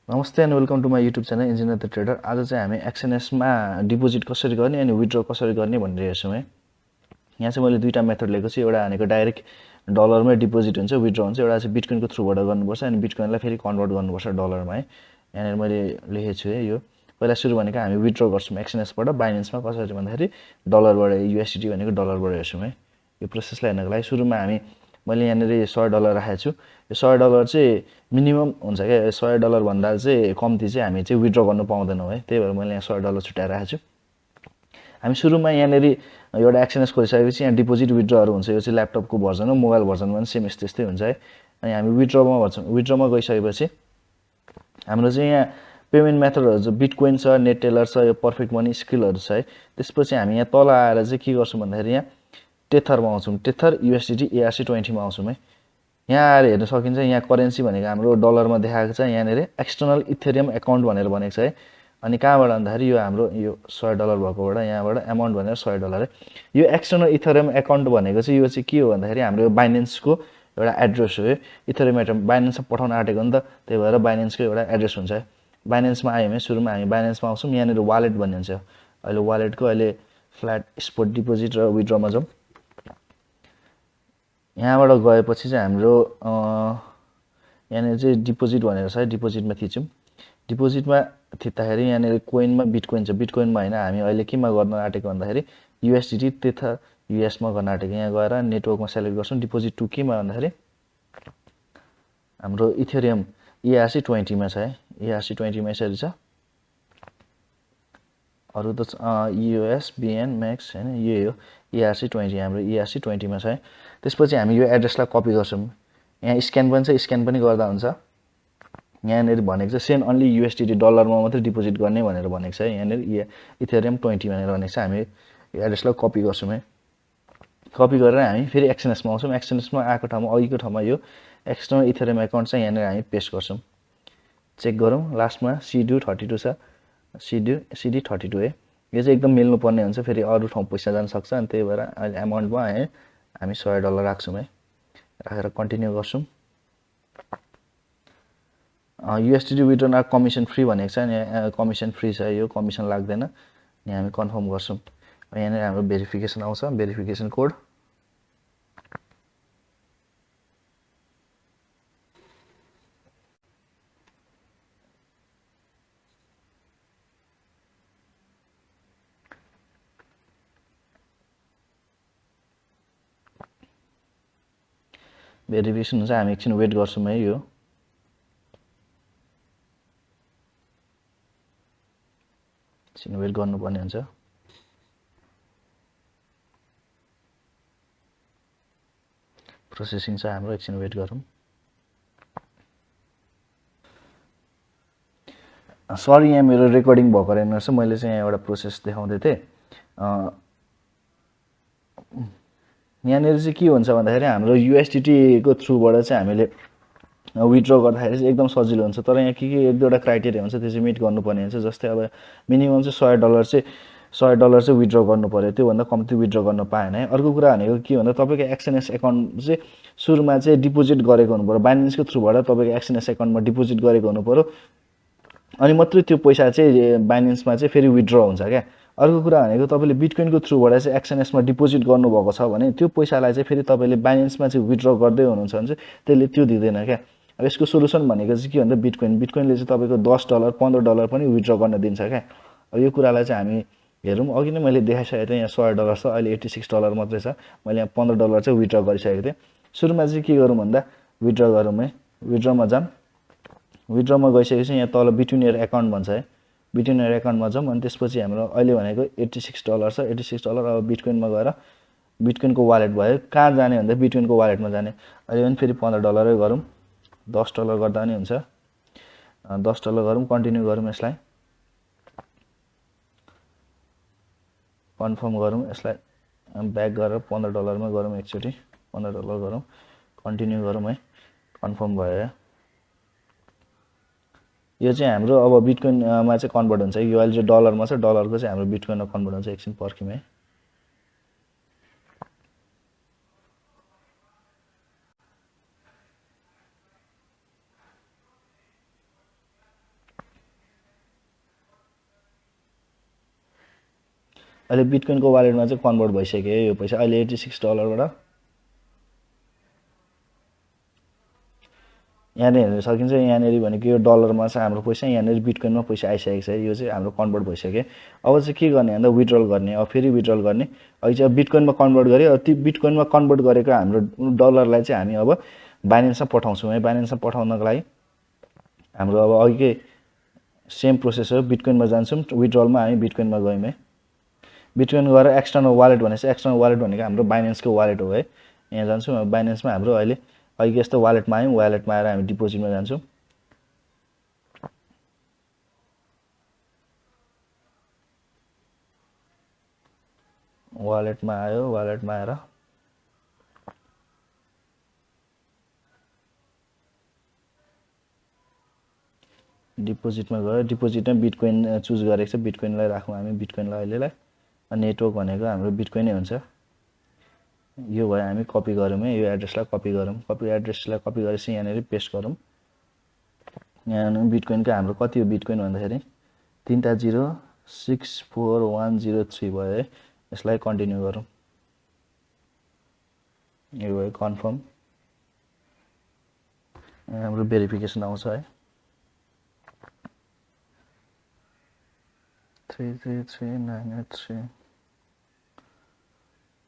नमस्ते and welcome to my YouTube channel engineer the trader. आज चाहिँ हामी एक्सएनएसमा डिपोजिट कसरी गर्ने अनि विथड्र कसरी गर्ने भनेर हेर्छौँ है। यहाँ चाहिँ मैले दुईवटा मेथड लिएको छु। एउटा भनेको डाइरेक्ट डलरमै डिपोजिट हुन्छ, विथड्र हुन्छ। एउटा चाहिँ बिटकोइनको थ्रुबाट गर्नुपर्छ अनि बिटकोइनलाई फेरि कन्भर्ट गर्नुपर्छ डलरमा है। यहाँनिर मैले लेखेको छु है। यो पहिला सुरु भनेको हामी विथड्र गर्छौँ एक्सएनएसबाट बाइनेन्समा। कसरी भन्दाखेरि डलरबाट USDT भनेको डलरबाट हेर्छौँ है। यो प्रोसेसलाई हेर्नको लागि सुरुमा मैले यहाँनिर $100 राखेको छु। यो $100 चाहिँ मिनिमम हुन्छ क्या। $100 भन्दा चाहिँ कम्ती चाहिँ हामी चाहिँ विथड्र गर्नु पाउँदैनौँ है। त्यही भएर मैले यहाँ $100 छुट्याएर राखेको छु। हामी सुरुमा यहाँनिर एउटा एक्सएनएस खोलिसकेपछि यहाँ डिपोजिट विथड्रहरू हुन्छ। यो चाहिँ ल्यापटपको भर्जन हो, मोबाइल भर्जनमा पनि सेम यस्तै हुन्छ है। अनि हामी विथड्रमा भन्छौँ। विथड्रमा गइसकेपछि हाम्रो चाहिँ यहाँ पेमेन्ट मेथडहरू चाहिँ बिटकोइन छ, नेट टेलर छ, यो पर्फेक्ट मनी, स्किलहरू छ है। त्यसपछि हामी यहाँ तल आएर चाहिँ के गर्छौँ भन्दाखेरि यहाँ टेथरमा आउँछौँ। टेथर USDT ERC20 मा आउँछौँ है। यहाँ आएर हेर्न सकिन्छ। यहाँ करेन्सी भनेको हाम्रो डलरमा देखाएको छ। यहाँनिर एक्सटर्नल इथेरियम एकाउन्ट भनेर भनेको छ है। अनि कहाँबाट भन्दाखेरि यो हाम्रो यो $100 भएकोबाट यहाँबाट एमाउन्ट भनेर $100 है। यो एक्सटर्नल इथेरियम एकाउन्ट भनेको चाहिँ यो चाहिँ के हो भन्दाखेरि हाम्रो बाइनेन्सको एउटा एड्रेस हो। इथेरियम एकाउन्ट बाइनेन्समा पठाउन आँटेको नि त, त्यही भएर बाइनेन्सको एउटा एड्रेस हुन्छ है। बाइनेन्समा आयौँ है। सुरुमा हामी बाइनेन्समा आउँछौँ। यहाँनिर वालेट भन्ने हुन्छ। अहिले वालेटको अहिले फ्ल्याट स्पोट डिपोजिट र विथड्रमा जाउँ। यहाँबाट गएपछि चाहिँ हाम्रो यहाँनिर चाहिँ डिपोजिट भनेर छ है। डिपोजिटमा थिच्छौँ। डिपोजिटमा थिच्दाखेरि यहाँनिर कोइनमा बिटकोइन छ। बिटकोइनमा होइन, हामी अहिले केमा गर्न आँटेको भन्दाखेरि USDT तेथर US मा गर्न आँटेको। यहाँ गएर नेटवर्कमा सेलेक्ट गर्छौँ। डिपोजिट टु केमा भन्दाखेरि हाम्रो इथेरियम ERC20 मा छ है। ERC20 मा यसरी छ। अरू त USBN म्याक्स होइन, यही हो ERC20। हाम्रो ERC20 मा छ है। त्यसपछि हामी यो एड्रेसलाई कपी गर्छौँ। यहाँ स्क्यान पनि छ, स्क्यान पनि गर्दा हुन्छ। यहाँनिर भनेको छ सेन्ड अन्ली USDT डलरमा मात्रै डिपोजिट गर्ने भनेर भनेको छ है। यहाँनिर इथेरियम 20 भनेर भनेको छ। हामी यो एड्रेसलाई कपी गर्छौँ है। कपी गरेर हामी फेरि एक्सएनएसमा आउँछौँ। एक्सएनएसमा आएको ठाउँमा अघिको ठाउँमा यो एक्सटर्नल इथेरियम एकाउन्ट चाहिँ यहाँनिर हामी पेस्ट गर्छौँ। चेक गरौँ। लास्टमा CD32 छ। CD32 है। यो चाहिँ एकदम मिल्नुपर्ने हुन्छ, फेरि अरू ठाउँ पैसा जान सक्छ। अनि त्यही भएर अहिले एमाउन्टमा है हामी $100 राख्छौँ है। राखेर कन्टिन्यू गर्छौँ। USDT विथड्र कमिसन फ्री भनेको छ नि, कमिसन फ्री छ। यो कमिसन लाग्दैन। अनि हामी कन्फर्म गर्छौँ। यहाँनिर हाम्रो भेरिफिकेसन आउँछ, भेरिफिकेसन कोड। भेरिफिकेसन हुन्छ। हामी एकछिन वेट गर्छौँ है। यो एकछिन वेट गर्नुपर्ने हुन्छ। प्रोसेसिङ छ हाम्रो, एकछिन वेट गरौँ। सरी, यहाँ मेरो रेकर्डिङ भएको रहेनछ। मैले चाहिँ यहाँ एउटा प्रोसेस देखाउँदै थिएँ। यहाँनिर चाहिँ के हुन्छ भन्दाखेरि हाम्रो USDT को थ्रुबाट चाहिँ हामीले विथड्र गर्दाखेरि चाहिँ एकदम सजिलो हुन्छ। तर यहाँ के एक दुईवटा क्राइटेरिया हुन्छ, त्यो चाहिँ मिट गर्नुपर्ने हुन्छ। जस्तै अब मिनिमम चाहिँ $100 चाहिँ विथड्र गर्नु पऱ्यो। त्योभन्दा कम्ती विथड्र गर्न पाएन है। अर्को कुरा भनेको के भन्दा तपाईँको एक्सएनएस एकाउन्ट चाहिँ सुरुमा चाहिँ डिपोजिट गरेको हुनु पऱ्यो। बाइनेन्सको थ्रुबाट तपाईँको एक्सएनएस एकाउन्टमा डिपोजिट गरेको हुनु पऱ्यो। अनि मात्रै त्यो पैसा चाहिँ बाइनेन्समा चाहिँ फेरि विथड्र हुन्छ क्या। अर्को कुरा भनेको तपाईँले बिटकोइनको थ्रुबाट चाहिँ एक्सएनएसमा डिपोजिट गर्नुभएको छ भने त्यो पैसालाई चाहिँ फेरि तपाईँले बाइनेन्समा चाहिँ विथड्र गर्दै हुनुहुन्छ भने चाहिँ त्यसले त्यो दिँदैन क्या। अब यसको सोल्युसन भनेको चाहिँ के भन्दा बिटकोइनले चाहिँ तपाईँको $10 $15 पनि विथड्र गर्न दिन्छ क्या। अब यो कुरालाई चाहिँ हामी हेरौँ। अघि नै मैले देखाइसकेको थिएँ। यहाँ $100 छ, अहिले $86 मात्रै छ। मैले यहाँ $15 चाहिँ विथड्र गरिसकेको थिएँ। सुरुमा चाहिँ के गरौँ भन्दा विथड्र गरौँ है। विथड्रमा जाऊँ। विथड्रमा गइसकेपछि यहाँ तल बिट्विन योर एकाउन्ट भन्छ है। बिट्विन योर एकाउन्टमा जाऊँ। अनि त्यसपछि हाम्रो अहिले भनेको $86 छ। $86 अब बिटकोइनमा गएर बिटकोइनको वालेट भयो। कहाँ जाने भन्दा बिटकोइनको वालेटमा जाने। अहिले पनि फेरि $15 गरौँ। $10 गर्दा पनि हुन्छ। $10 गरौँ। कन्टिन्यू गरौँ। यसलाई कन्फर्म गरौँ। यसलाई ब्याक गरेर $15 मा गरौँ। एकचोटि $15 गरौँ। कन्टिन्यू गरौँ है। कन्फर्म भयो। यो चाहिँ हाम्रो अब बिटकोइनमा चाहिँ कन्भर्ट हुन्छ। यो अहिले चाहिँ डलरमा छ। डलरको चाहिँ हाम्रो बिटकोइनमा कन्भर्ट हुन्छ। एकछिन पर्खौँ है। अहिले बिटकोइनको वालेटमा चाहिँ कन्भर्ट भइसक्यो यो पैसा अहिले $86 यहाँनिर हेर्न सकिन्छ यहाँनिर भनेको यो डलरमा चाहिँ हाम्रो पैसा यहाँनिर बिटकोइनमा पैसा आइसकेको छ यो चाहिँ हाम्रो कन्भर्ट भइसक्यो अब चाहिँ के गर्ने भन्दा विथड्रल गर्ने अब फेरि विथड्रल गर्ने अहिले चाहिँ बिटकोइनमा कन्भर्ट गरे अब ती बिटकोइनमा कन्भर्ट गरेको हाम्रो डलरलाई चाहिँ हामी अब बाइनेन्समा पठाउँछौँ है बाइनेन्समा पठाउनको लागि हाम्रो अब अघिकै सेम प्रोसेस हो बिटकोइनमा जान्छौँ विथड्रलमा हामी बिटकोइनमा गयौँ है बिटकोइन गएर एक्सटर्नल वालेट भनेपछि एक्सटर्नल वालेट भनेको हाम्रो बाइनेन्सको वालेट हो है यहाँ जान्छौँ अब बाइनेन्समा हाम्रो अहिले अहिले यस्तो वालेटमा आयौँ वालेटमा आएर हामी डिपोजिटमा जान्छौँ वालेटमा आयो वालेटमा आएर डिपोजिटमा गयो डिपोजिटमा बिटकोइन चुज गरेको छ बिटकोइनलाई राखौँ हामी बिटकोइनलाई अहिलेलाई नेटवर्क भनेको हाम्रो बिटकोइनै हुन्छ यो भयो हामी कपी गरौँ है यो एड्रेसलाई कपी गरौँ कपी एड्रेसलाई कपी गरेपछि यहाँनिर पेस्ट गरौँ यहाँ बिटकोइनको हाम्रो कति हो बिटकोइन भन्दाखेरि 3टा 0 64103 भयो है यसलाई कन्टिन्यू गरौँ यो भयो कन्फर्म हाम्रो भेरिफिकेसन आउँछ है 333983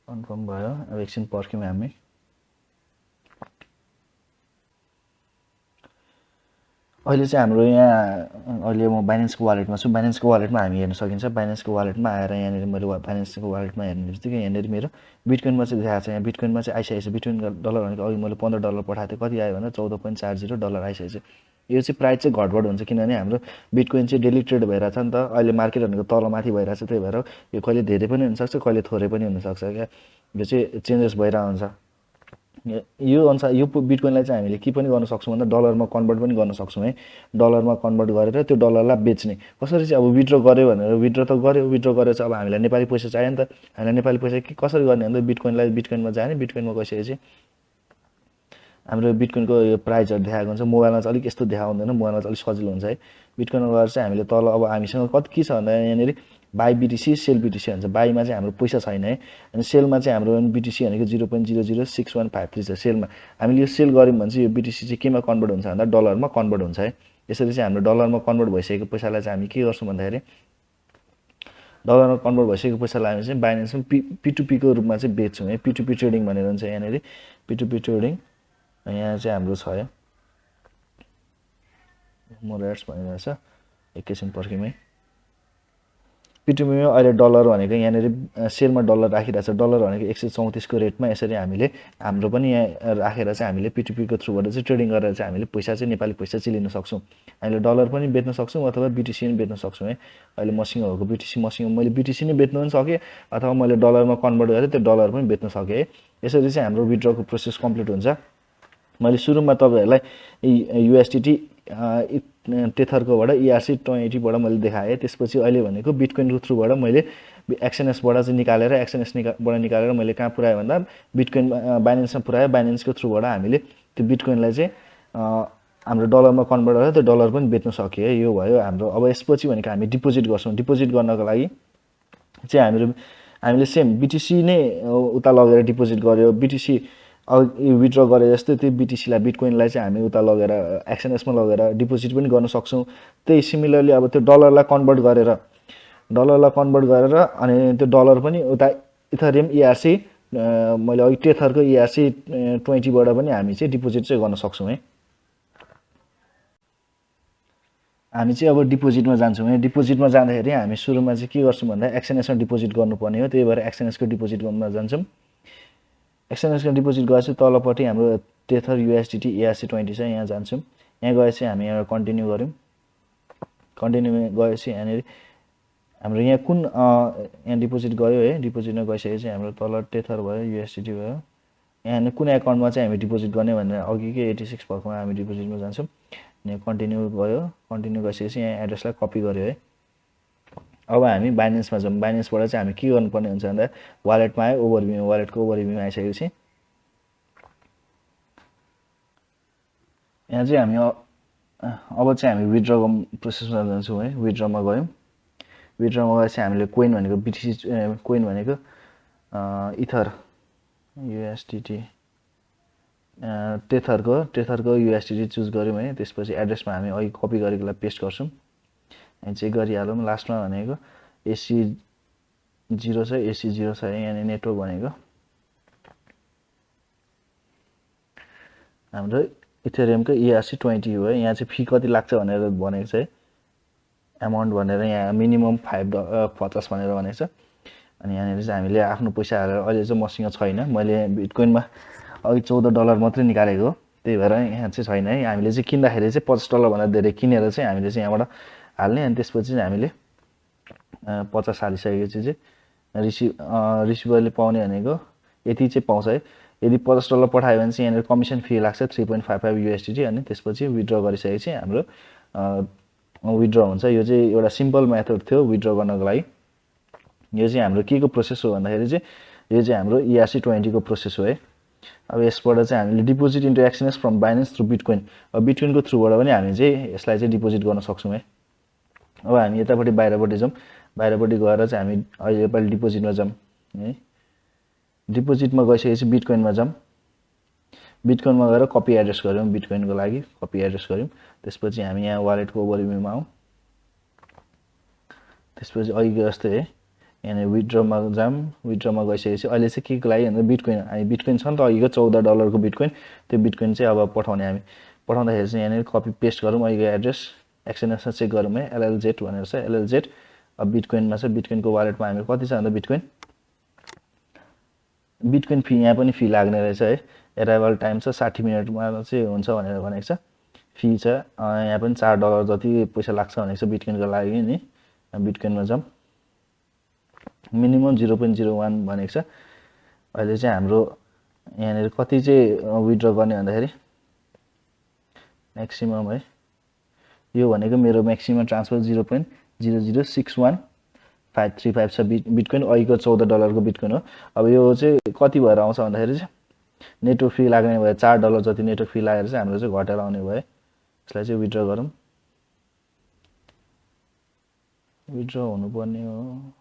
कन्फर्म भयो अब एकछिन पर्ख्यौँ हामी अहिले चाहिँ हाम्रो यहाँ अहिले म बाइनेन्सको वालेटमा छु बाइनेन्सको वालेटमा हामी हेर्न सकिन्छ बाइनेन्सको वालेटमा आएर यहाँनिर मैले बाइनेन्सको वालेटमा हेर्ने बित्तिकै यहाँनिर मेरो बिटकोइनमा चाहिँ देखाएको छ यहाँ बिटकोइनमा चाहिँ आइसकेको छ बिटकोइन डलर भनेको अघि मैले $15 पठाएको थिएँ कति आयो भन्दा $14.40 आइसकेको छ यो चाहिँ प्राइस चाहिँ घटबड हुन्छ किनभने हाम्रो बिटकोइन चाहिँ डेली ट्रेड भइरहेछ नि त अहिले मार्केट भनेको तलमाथि भइरहेछ त्यही भएर यो कहिले धेरै पनि हुनसक्छ कहिले थोरै पनि हुनसक्छ क्या यो चाहिँ चेन्जेस भइरहेको हुन्छ यो अनुसार यो बिटकोइनलाई चाहिँ हामीले के पनि गर्न सक्छौँ भन्दा डलरमा कन्भर्ट पनि गर्न सक्छौँ है डलरमा कन्भर्ट गरेर त्यो डलरलाई बेच्ने कसरी चाहिँ अब विथड्र गर्यो भनेर विथड्र त गर्यो विथड्र गरेर चाहिँ अब हामीलाई नेपाली पैसा चाहियो नि त हामीलाई नेपाली पैसा के कसरी गर्ने भन्दा बिटकोइनलाई बिटकोइनमा जाने बिटकोइनमा गइसकेपछि हाम्रो बिटकोइनको यो प्राइसहरु देखाएको हुन्छ मोबाइलमा चाहिँ अलिक यस्तो देखाउँदैन मोबाइलमा चाहिँ अलिक सजिलो हुन्छ है बिटकोइनमा गएर चाहिँ हामीले तल अब हामीसँग कति के छ भन्दा यहाँनिर बाई बिटिसी सेल बिटिसी भन्छ बाईमा चाहिँ हाम्रो पैसा छैन है अनि सेलमा चाहिँ हाम्रो बिटिसी भनेको 0.006153 छ सेलमा हामीले यो सेल गर्यौं भने चाहिँ यो बिटिसी चाहिँ केमा कन्भर्ट हुन्छ भन्दा डलरमा कन्भर्ट हुन्छ है यसरी चाहिँ हाम्रो डलरमा कन्भर्ट भइसकेको पैसालाई चाहिँ हामी के गर्छौं भन्दाखेरि डलरमा कन्भर्ट भइसकेको पैसालाई हामी चाहिँ बाइनेन्समा P2P को रूपमा चाहिँ बेच्छौं है P2P ट्रेडिङ भनेर हुन्छ यहाँनिर P2P ट्रेडिङ यहाँ चाहिँ हाम्रो छ है मोरेट्स भनिरहेछ एकैछिन पर्खिमै P2P मा अहिले डलर भनेको यहाँनिर सेलमा डलर राखिरहेछ डलर भनेको 134 को रेटमा यसरी हामीले हाम्रो पनि यहाँ राखेर चाहिँ हामीले P2P को थ्रुबाट चाहिँ ट्रेडिङ गरेर चाहिँ हामीले पैसा चाहिँ नेपाली पैसा चाहिँ लिन सक्छौं हामीले डलर पनि बेच्न सक्छौं अथवा BTC पनि बेच्न सक्छौं है अहिले मसँग भएको BTC मसँग मैले BTC नै बेच्न पनि सके अथवा मैले डलरमा कन्भर्ट गरेर त्यो डलर पनि बेच्न सके है यसरी चाहिँ हाम्रो विथड्रको प्रोसेस कम्प्लिट हुन्छ मैले सुरुमा तपाईहरुलाई USDT टेथर कोबाट ERC20 बाट मैले देखाए त्यसपछि अहिले भनेको बिटकोइन को थ्रुबाट मैले एक्सएनएस बाट चाहिँ निकालेर एक्सएनएस बाट निकालेर मैले कहाँ पुर्याए भन्दा बिटकोइन बाइनेन्समा पुर्याए बाइनेन्स को थ्रुबाट हामीले त्यो बिटकोइनलाई चाहिँ हाम्रो डलरमा कन्भर्ट गरेर त्यो डलर पनि बेच्न सके है यो भयो हाम्रो अब यसपछि भनेको हामी डिपोजिट गर्छौं डिपोजिट गर्नको लागि चाहिँ हामीले सेम BTC नै उता लगेर डिपोजिट गर्यो BTC विथड्र गरे जस्तै त्यो BTC लाई बिटकोइनलाई चाहिँ हामी उता लगेर एक्सएनएस मा लगेर डिपोजिट पनि गर्न सक्छौं त्यही सिमिलरली अब त्यो डलरलाई कन्भर्ट गरेर अनि त्यो डलर पनि उता इथेरियम ERC मैले अघि टेथरको ERC20 बाट पनि हामी चाहिँ डिपोजिट चाहिँ गर्न सक्छौं है हामी चाहिँ अब डिपोजिटमा जान्छौं है डिपोजिटमा जाँदाखेरि हामी सुरुमा चाहिँ के गर्छौं भन्दा एक्सएनएस मा डिपोजिट गर्नुपर्ने हो त्यही भएर एक्सएनएस को डिपोजिट गर्नमा जान्छौं एक्सएनएस को डिपोजिट गरेपछि तलपट्टि हाम्रो टेथर USDT ERC20 छ यहाँ जान्छौं यहाँ गएपछि हामी यहाँ कन्टिन्यू गर्यौं कन्टिन्यू गएपछि यहाँनिर हाम्रो यहाँ कुन यहाँ डिपोजिट गयो है डिपोजिटमा गइसकेपछि हाम्रो तल टेथर भयो USDT भयो यहाँ कुन अकाउन्टमा चाहिँ हामी डिपोजिट गर्ने भनेर अघिकै 86 भएकोमा हामी डिपोजिटमा जान्छौं यहाँ कन्टिन्यू भयो कन्टिन्यू गइसकेपछि यहाँ एड्रेसलाई कपी गर्यो है अब हामी बाइनेन्समा जाउँ बाइनेन्सबाट चाहिँ हामी के गर्नुपर्ने हुन्छ भन्दा वालेटमा आयो ओभरभ्यू वालेटको ओभरभ्यूमा आइसकेपछि यहाँ चाहिँ हामी अब चाहिँ हामी विथड्र प्रोसेसमा जान्छौं है विथड्रमा गयौं विथड्रलमा गएपछि हामीले कोइन भनेको बिटिसी कोइन भनेको इथर युएसडीटी टेथरको युएसडीटी चुज गऱ्यौँ है। त्यसपछि एड्रेसमा हामी अघि कपी गरेकोलाई पेस्ट गर्छौँ, यहाँ चेक गरिहालौँ। लास्टमा भनेको एसी 0 छ, एसी 0 छ, यहाँ नेटवर्क भनेको हाम्रो इथेरियमको ERC 20 हो है। यहाँ चाहिँ फी कति लाग्छ भनेर भनेको छ है, एमाउन्ट भनेर यहाँ मिनिमम $5 भनेर भनेको छ। अनि यहाँनिर चाहिँ हामीले आफ्नो पैसा हालेर, अहिले चाहिँ मसँग छैन, मैले बिटकोइनमा अघि $14 मात्रै निकालेको हो, त्यही भएर यहाँ चाहिँ छैन है। हामीले चाहिँ किन्दाखेरि चाहिँ $50 भन्दा धेरै किनेर चाहिँ हामीले चाहिँ यहाँबाट हाल्ने। अनि त्यसपछि चाहिँ हामीले 50 हालिसकेपछि चाहिँ रिसिभरले पाउने भनेको यति चाहिँ पाउँछ है। यदि $50 पठायो भने चाहिँ यहाँनिर कमिसन फी लाग्छ 3.55 USDT। अनि त्यसपछि विथड्र गरिसकेपछि हाम्रो विथड्र हुन्छ। यो चाहिँ एउटा सिम्पल मेथड थियो विथड्र गर्नको लागि। यो चाहिँ हाम्रो के को प्रोसेस हो भन्दाखेरि चाहिँ यो चाहिँ हाम्रो ERC 20 को प्रोसेस हो है। अब यसबाट चाहिँ हामीले deposit into Exness from Binance through bitcoin, अब बिटकोइनको थ्रुबाट पनि हामी चाहिँ यसलाई चाहिँ डिपोजिट गर्न सक्छौँ है। अब हामी यतापट्टि बाहिरपट्टि जाउँ, बाहिरपट्टि गएर चाहिँ हामी अहिले योपालि डिपोजिटमा जाउँ है। डिपोजिटमा गइसकेपछि बिटकोइनमा जाउँ, बिटकोइनमा गएर कपी एड्रेस गऱ्यौँ, बिटकोइनको लागि कपी एड्रेस गऱ्यौँ। त्यसपछि हामी यहाँ वालेटको ओभरभ्यूमा आउँ, त्यसपछि अघिको जस्तै है यहाँ विथड्रमा जाऊँ। विथड्रमा गइसकेपछि अहिले चाहिँ के को लागि भन्दा बिटकोइन, हामी बिटकोइन छ नि त अघिको $14 को बिटकोइन, त्यो बिटकोइन चाहिँ अब पठाउने। हामी पठाउँदाखेरि चाहिँ यहाँनिर कपी पेस्ट गरौँ अघिको एड्रेस, एक्सएनएसमा चेक गरौँ है, LLZ भनेर छ, LLZ। अब बिटकोइनमा छ, बिटकोइनको वालेटमा हामी कति छ भन्दा बिटकोइन फी यहाँ पनि फी लाग्ने रहेछ है। एराइभल टाइम छ 60 मिनटमा चाहिँ हुन्छ भनेर भनेको छ। फी छ यहाँ पनि $4 जति पैसा लाग्छ भनेको छ बिटकोइनको लागि नि। बिटकोइनमा जाउँ, मिनिमम 0.01 भनेको छ। अहिले चाहिँ हाम्रो यहाँनिर कति चाहिँ विथड्र गर्ने भन्दाखेरि म्याक्सिमम है, यो भनेको मेरो म्याक्सिमम ट्रान्सफर 0.0061535 छ बिटकोइन, अघिको $14 को बिटकोइन हो। अब यो चाहिँ कति भएर आउँछ भन्दाखेरि चाहिँ नेटवर्क फी लाग्ने भयो, $4 जति नेटवर्क फी लागेर चाहिँ हाम्रो चाहिँ घटेर आउने भयो। यसलाई चाहिँ विथड्र गरौँ, विथड्र हुनुपर्ने हो।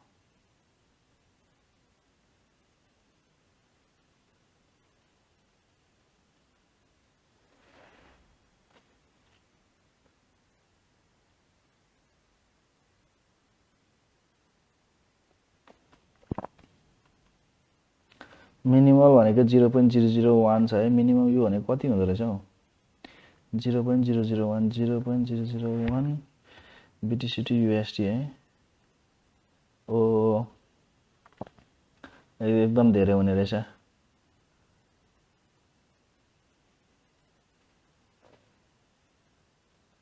मिनिमम भनेको 0.001 छ है। मिनिमम यो भनेको कति हुँदो रहेछ हौ, 0.001 BTC USD है। ओ एकदम धेरै हुने रहेछ।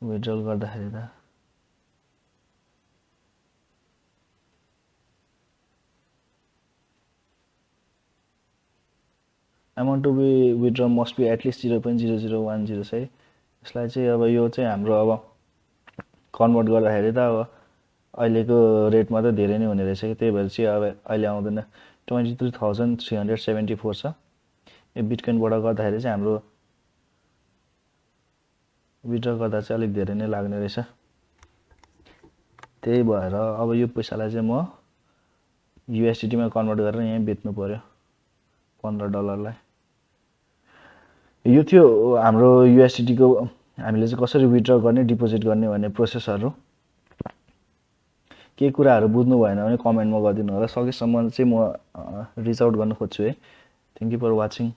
विथड्रल गर्दाखेरि त amount to be withdrawn must be at least 0.0010 है। यसलाई चाहिँ अब यो चाहिँ हाम्रो अब कन्भर्ट गर्दाखेरि त अब अहिलेको रेटमा त धेरै नै हुने रहेछ कि, त्यही भएर चाहिँ अब अहिले आउँदैन। 23,374 छ। यो बिटकोइनबाट गर्दाखेरि चाहिँ हाम्रो विथड्र गर्दा चाहिँ अलिक धेरै नै लाग्ने रहेछ। त्यही भएर अब यो पैसालाई चाहिँ म USDT मा कन्भर्ट गरेर यहाँ बेच्नु पर्यो $15 लाई। यो थियो हाम्रो USDT को हामीले चाहिँ कसरी विथड्र गर्ने डिपोजिट गर्ने भन्ने प्रोसेसहरु। के कुराहरु बुझ्नु भएन भने कमेन्टमा गरिदिनु होला, सकेसम्म चाहिँ म रिच आउट गर्न खोज्छु है। Thank you for watching.